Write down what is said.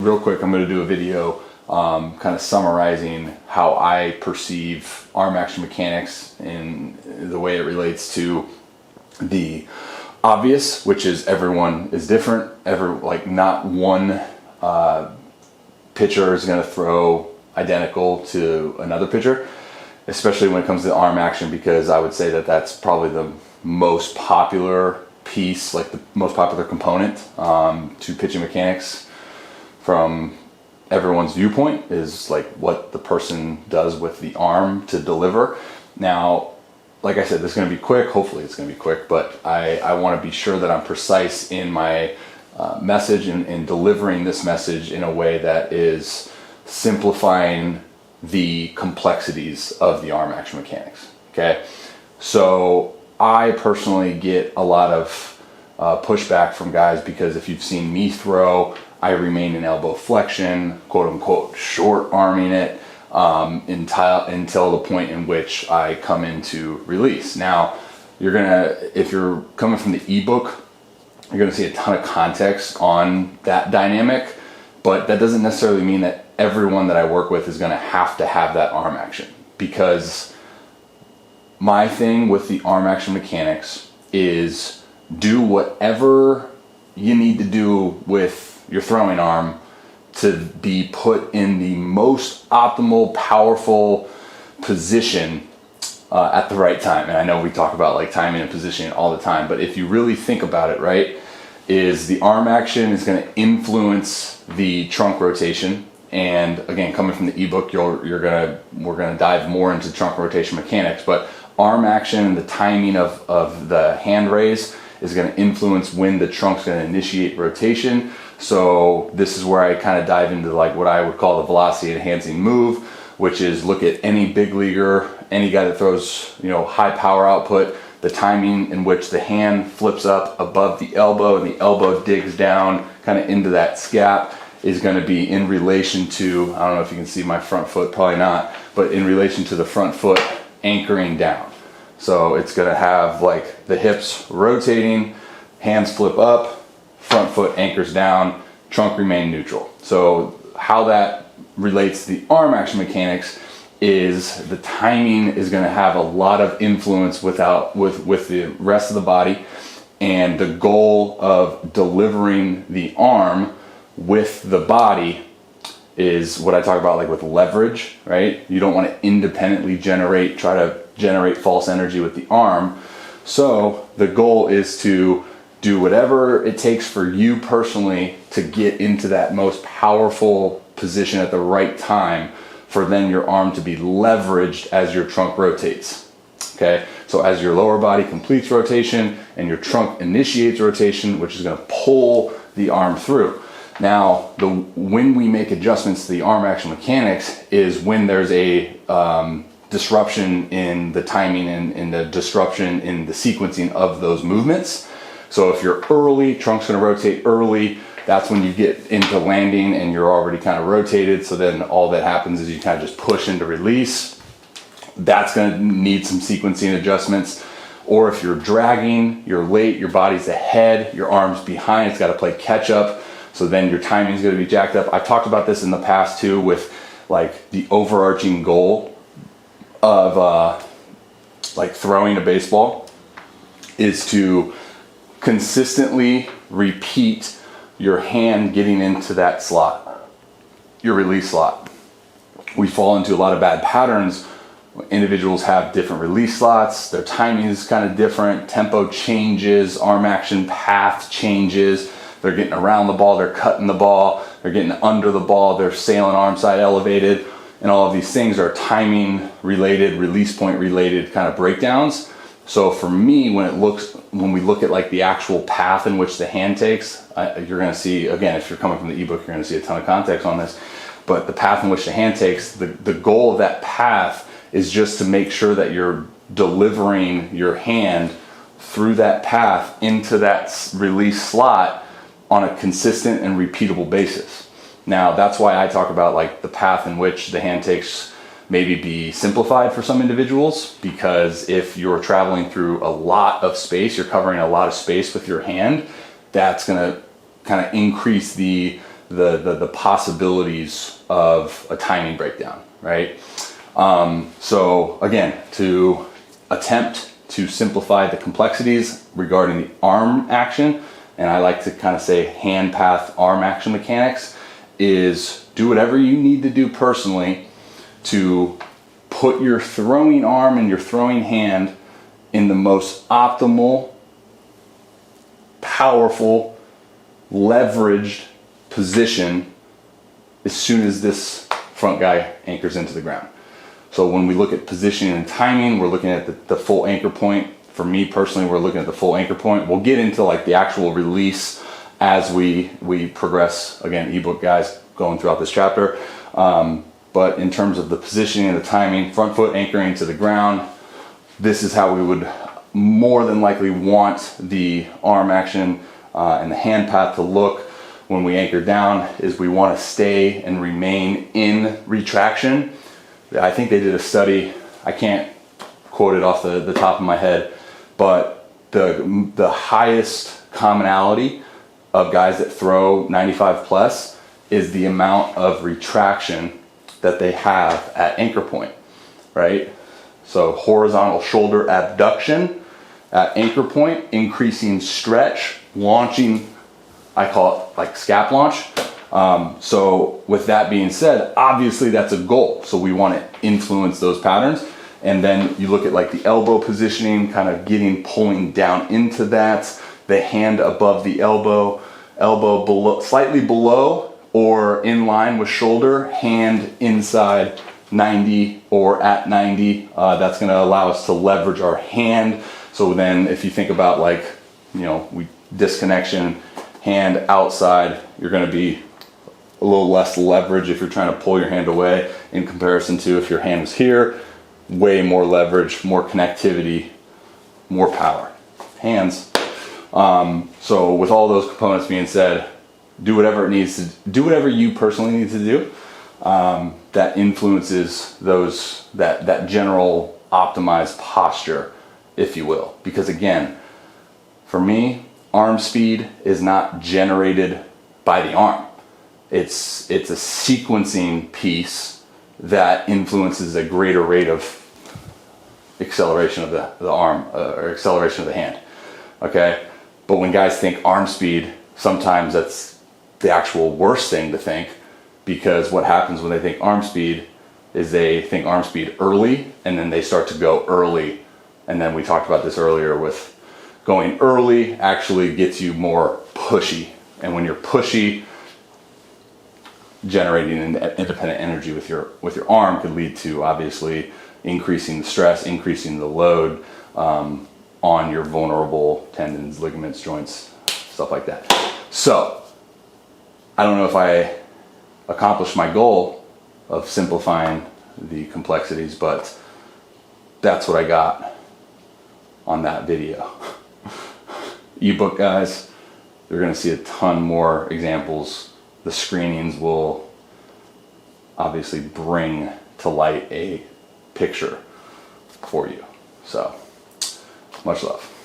Real quick, I'm going to do a video kind of summarizing how I perceive arm action mechanics in the way it relates to the obvious, which is everyone is different. Not one pitcher is going to throw identical to another pitcher, especially when it comes to arm action, because I would say that that's probably the most popular piece, like the most popular component to pitching mechanics from everyone's viewpoint, is like what the person does with the arm to deliver. Now, like I said, this is going to be quick. Hopefully it's going to be quick, but I want to be sure that I'm precise in my message and delivering this message in a way that is simplifying the complexities of the arm action mechanics. Okay, so I personally get a lot of pushback from guys because if you've seen me throw, I remain in elbow flexion, quote unquote, short arming it until the point in which I come into release. Now, if you're coming from the ebook, you're gonna see a ton of context on that dynamic, but that doesn't necessarily mean that everyone that I work with is gonna have to have that arm action, because my thing with the arm action mechanics is do whatever you need to do with your throwing arm to be put in the most optimal, powerful position at the right time. And I know we talk about like timing and positioning all the time, but if you really think about it, right, is the arm action is going to influence the trunk rotation. And again, coming from the ebook, we're gonna dive more into trunk rotation mechanics, but arm action, the timing of the hand raise is going to influence when the trunk's going to initiate rotation. So this is where I kind of dive into like what I would call the velocity enhancing move, which is look at any big leaguer, any guy that throws, high power output, the timing in which the hand flips up above the elbow and the elbow digs down kind of into that scap is going to be in relation to, I don't know if you can see my front foot, probably not, but in relation to the front foot anchoring down. So it's going to have like the hips rotating, hands flip up, front foot anchors down, trunk remain neutral. So how that relates to the arm action mechanics is the timing is going to have a lot of influence with the rest of the body, and the goal of delivering the arm with the body is what I talk about like with leverage, right? You don't want to independently try to generate false energy with the arm. So the goal is to do whatever it takes for you personally to get into that most powerful position at the right time for then your arm to be leveraged as your trunk rotates. Okay, so as your lower body completes rotation and your trunk initiates rotation, which is going to pull the arm through. Now, when we make adjustments to the arm action mechanics is when there's a disruption in the timing and the disruption in the sequencing of those movements. So if you're early, trunk's going to rotate early. That's when you get into landing and you're already kind of rotated. So then all that happens is you kind of just push into release. That's going to need some sequencing adjustments. Or if you're dragging, you're late, your body's ahead, your arm's behind, it's got to play catch up. So then your timing is going to be jacked up. I've talked about this in the past too with like the overarching goal of like throwing a baseball is to consistently repeat your hand getting into that slot, your release slot. We fall into a lot of bad patterns. Individuals have different release slots, their timing is kind of different, tempo changes, arm action path changes. They're getting around the ball, they're cutting the ball, they're getting under the ball, they're sailing arm side elevated, and all of these things are timing related, release point related kind of breakdowns. So for me, when we look at like the actual path in which the hand takes, you're going to see, again, if you're coming from the ebook, you're going to see a ton of context on this, but the path in which the hand takes, the goal of that path is just to make sure that you're delivering your hand through that path into that release slot on a consistent and repeatable basis. Now, that's why I talk about like the path in which the hand takes maybe be simplified for some individuals, because if you're traveling through a lot of space, you're covering a lot of space with your hand, that's going to kind of increase the the possibilities of a timing breakdown, right? So again, to attempt to simplify the complexities regarding the arm action, and I like to kind of say hand path arm action mechanics, is do whatever you need to do personally to put your throwing arm and your throwing hand in the most optimal, powerful, leveraged position as soon as this front guy anchors into the ground. So when we look at positioning and timing, we're looking at the full anchor point. For me personally, we're looking at the full anchor point. We'll get into like the actual release as we progress. Again, ebook guys going throughout this chapter. But in terms of the positioning and the timing, front foot anchoring to the ground, this is how we would more than likely want the arm action and the hand path to look when we anchor down. Is we want to stay and remain in retraction. I think they did a study, I can't quote it off the top of my head, but the highest commonality of guys that throw 95 plus is the amount of retraction that they have at anchor point, right? So horizontal shoulder abduction at anchor point, increasing stretch, launching, I call it like scap launch. So with that being said, obviously that's a goal. So we want to influence those patterns. And then you look at like the elbow positioning, kind of pulling down into that, the hand above the elbow below, slightly below or in line with shoulder, hand inside 90 or at 90. That's going to allow us to leverage our hand. So then if you think about like, disconnection, hand outside, you're going to be a little less leverage if you're trying to pull your hand away in comparison to if your hand was here, way more leverage, more connectivity, more power. Hands. So with all those components being said, do whatever you personally need to do that influences that general optimized posture, if you will. Because again, for me, arm speed is not generated by the arm. It's a sequencing piece that influences a greater rate of acceleration of the arm or acceleration of the hand. Okay, but when guys think arm speed, sometimes that's the actual worst thing to think, because what happens when they think arm speed is they think arm speed early, and then they start to go early. And then we talked about this earlier with going early actually gets you more pushy. And when you're pushy, generating independent energy with your arm could lead to obviously increasing the stress, increasing the load on your vulnerable tendons, ligaments, joints, stuff like that. So I don't know if I accomplished my goal of simplifying the complexities, but that's what I got on that video. Ebook guys, you're going to see a ton more examples. The screenings will obviously bring to light a picture for you. So, much love.